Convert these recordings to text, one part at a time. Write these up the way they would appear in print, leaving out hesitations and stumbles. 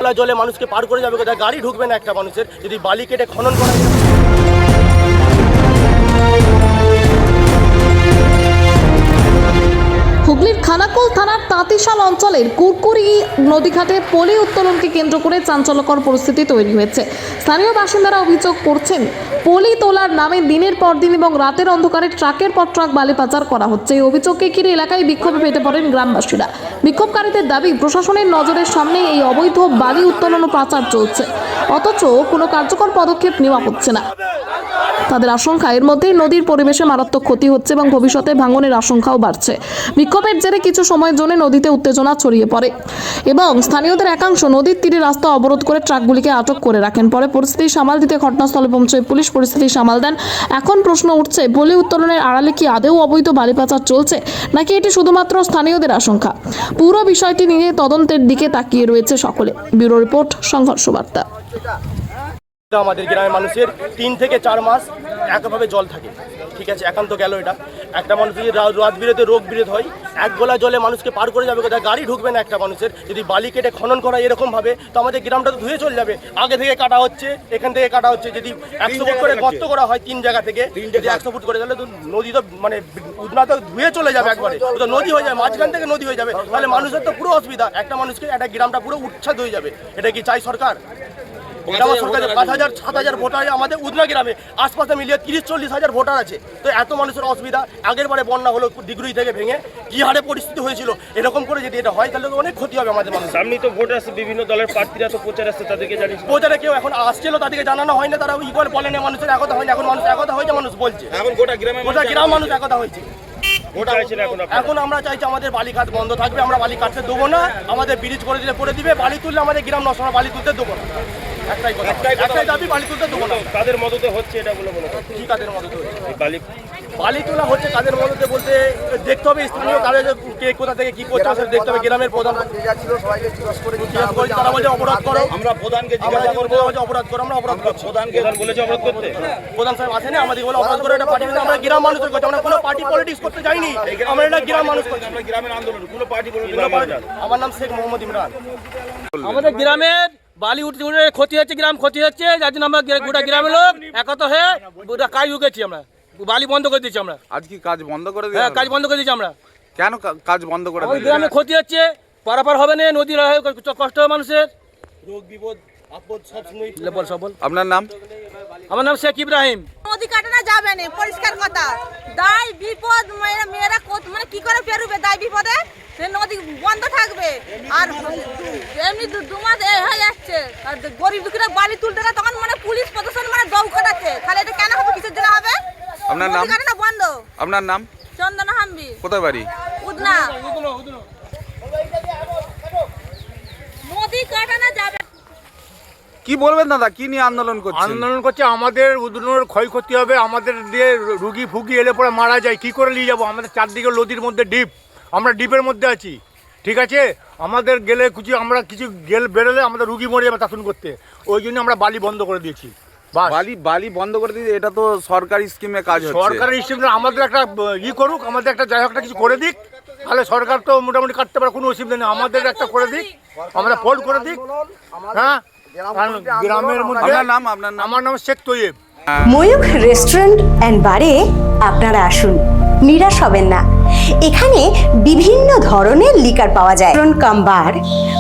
গোলা জলে মানুষকে পার করে যাবে কোথায়? গাড়ি ঢুকবে না একটা মানুষের যদি বালি কেটে খনন করা যায়। হুগলির খানাকুল থানার তাঁতিশাল অঞ্চলের কুরকুরি নদীঘাটে পলি উত্তোলনকে কেন্দ্র করে চাঞ্চল্যকর পরিস্থিতি তৈরি হয়েছে। স্থানীয় বাসিন্দারা অভিযোগ করছেন, পলি তোলার নামে দিনের পর দিন এবং রাতের অন্ধকারে ট্রাকের পর ট্রাক বালি পাচার করা হচ্ছে। এই অভিযোগকে ঘিরে এলাকায় বিক্ষোভে ফেটে পড়েন গ্রামবাসীরা। বিক্ষোভকারীদের দাবি, প্রশাসনের নজরের সামনে এই অবৈধ বালি উত্তোলন ও পাচার চলছে, অথচ কোনো কার্যকর পদক্ষেপ নেওয়া হচ্ছে না। তাদের আশঙ্কা, এর মধ্যেই নদীর পরিবেশে মারাত্মক ক্ষতি হচ্ছে এবং ভবিষ্যতে ভাঙনের আশঙ্কাও বাড়ছে। বিক্ষোভের জেরে কিছু সময়ের জন্য নদীতে উত্তেজনা ছড়িয়ে পড়ে এবং স্থানীয়দের একাংশ নদীর তীরে রাস্তা অবরোধ করে ট্রাকগুলিকে আটক করে রাখেন। পরে পরিস্থিতি সামাল দিতে ঘটনাস্থলে পৌঁছয় পুলিশ, পরিস্থিতি সামাল দেন। এখন প্রশ্ন উঠছে, পলি উত্তোলনের আড়ালে কি আদৌ অবৈধ বালি পাচার চলছে, নাকি এটি শুধুমাত্র স্থানীয়দের আশঙ্কা? পুরো বিষয়টি নিয়ে তদন্তের দিকে তাকিয়ে রয়েছে সকলে। ব্যুরো রিপোর্ট, সংঘর্ষ বার্তা। আমাদের গ্রামের মানুষের 3 থেকে 4 মাস একভাবে জল থাকে, ঠিক আছে? এখন তো গেল এটা। একটা মানুষ যদি রাত বিরেতে রোগ বিরেত হয়, এক গোলা জলে মানুষকে পার করে যাবে কোথায়? গাড়ি ঢুকবে না একটা মানুষের যদি বালি কেটে খনন করা এরকমভাবে, তো আমাদের গ্রামটা তো ধুয়ে চলে যাবে। আগে থেকে কাটা হচ্ছে, এখান থেকে কাটা হচ্ছে। যদি 100 ফুট করে গর্ত করা হয় 3 জায়গা থেকে, যদি 100 ফুট করে, তাহলে তো নদী তো মানে উদনা তো ধুয়ে চলে যাবে একবারে, তো নদী হয়ে যাবে, মাঝখান থেকে নদী হয়ে যাবে। তাহলে মানুষের তো পুরো অসুবিধা, একটা মানুষকে একটা গ্রামটা পুরো উচ্ছেদ হয়ে যাবে। এটা কি চাই সরকার? 5,000-7,000 ভোটার আমাদের উদনা গ্রামে, আশপাশে মিলিয়ে 30-40 হাজার ভোটার আছে। তো এত মানুষের অসুবিধা। আগের বারে বন্যা হলো ডিগ্রি থেকে ভেঙে কি হারে পরিস্থিতি হয়েছিল, এরকম করে যদি এটা হয় তাহলে তো অনেক ক্ষতি হবে আমাদের মানুষ। সামনে তো ভোট আসছে, বিভিন্ন দলের প্রার্থীরা তো প্রচার আসছে, তাদেরকে জানিস? প্রচারে কেউ এখন আসছিল, তাদেরকে জানানো হয় না, তারা বলে না, মানুষের একতা হয় না। এখন মানুষ একতা হয়েছে, মানুষ বলছে, এখন গোটা গ্রাম মানুষ একতা হয়েছে। এখন আমরা চাইছি আমাদের বালি কাট বন্ধ থাকবে, আমরা বালি কাটতে দেবো না। আমাদের ব্রিজ করে দিলে করে দিবে, বালি তুললে আমাদের গ্রাম নষ্ট, বালি তুলতে দেবো না। একটাই দাবি, বালি তুলতে দেবো না। কাদের মদতে হচ্ছে এটা বলে মনে হয়? কি কাদের মদতে হচ্ছে? বালি তোলা হচ্ছে কাদের মদতে বলতে দেখতে হবে, স্থানীয় কাদের কে কোথা থেকে কি করছে দেখতে হবে। গ্রামের প্রধান তারা বলছে অপরাধ করো, আমরা প্রধানকে অপরাধ করো, আমরা অপরাধ করছি। প্রধান বলেছে অপরাধ করতে। প্রধান সাহেব আসেনি, আমাদের বলে অপরাধ করে, এটা পার্টি, আমরা গ্রাম মানুষের করছি, আমরা কোনো পার্টি পলিটিক্স করতে যাইনি, আমরা এটা গ্রাম মানুষ করছি। আমরা গ্রামের আন্দোলন, কোনো পার্টি আমার নাম শেখ মোহাম্মদ ইমরান। আমাদের গ্রামের বালি উঠতে ক্ষতি হচ্ছে, গ্রাম ক্ষতি হচ্ছে, যার জন্য আমরা গোটা গ্রামের লোক একত্র হয়ে কাজ উঠেছি, আমরা বালি বন্ধ করে দিচ্ছি। আমরা আজ কি কাজ বন্ধ করে দিই? হ্যাঁ, কাজ বন্ধ করে দিচ্ছি আমরা। কেন কাজ বন্ধ করে দিই? গ্রামে ক্ষতি হচ্ছে, পারাপার হবে না, নদীর কষ্ট হবে মানুষের, রোগ বিপদ আপদ সব সময়। আপনার নাম? আমার নাম শেখ ইব্রাহিম। নদী কাটানো যাবে না, পরিষ্কার কথা। দায় বিপদ মেয়েরা মানে কি করে পেরুবে দায় বিপদে? নদী বন্ধ থাকবে। আর এমনি 2 মাস হয়ে যাচ্ছে, আর গরিব দুঃখীরা বালি তুলতে গেলে তখন মানে পুলিশ প্রশাসন মানে দৌ কাটাচ্ছে। তাহলে এটা কেন হবে, কিসের জন্য হবে? আপনার নাম? কাটানো বন্ধ। আপনার নাম? চন্দনা হাম্বি। কোথায় বাড়ি? উদনা। নদী কাটানো যাবে। কি বলবেন দাদা, কি নিয়ে আন্দোলন করছেন? আন্দোলন করছে আমাদের উদনের ক্ষয়ক্ষতি হবে, আমাদের দিয়ে রুগী ফুগি এলে পরে মারা যায়, কি করে নিয়ে যাবো? আমাদের চারদিকে নদীর মধ্যে ডিপ, আমরা ডিপের মধ্যে আছি, ঠিক আছে? আমাদের গেলে আমরা কিছু বেরোলে আমাদের রুগী মরে যাবে শাসন করতে, ওই জন্য আমরা বালি বন্ধ করে দিয়েছি। বালি বন্ধ করে দিয়েছি, এটা তো সরকারি স্কিমে কাজ হচ্ছে। সরকারি স্কিমে আমাদের একটা করুক, আমাদের একটা যাই হোক কিছু করে দিক, তাহলে সরকার তো মোটামুটি কাটতে পারে, কোনো অসুবিধা নেই। আমাদের একটা করে দিক, আমরা ফোল্ড করে দিক। হ্যাঁ, গ্রামের মধ্যে। আমার নাম শেখ তৈয়ব। ময়ূখ রেস্টুরেন্ট অ্যান্ড বারে আপনারা আসুন, নিরাশ হবেন না। এখানে বিভিন্ন ধরনের লিকার পাওয়া যায়। বার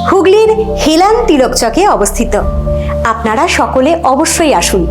হুগলির হেলান তিলক চকে অবস্থিত। আপনারা সকলে অবশ্যই আসুন।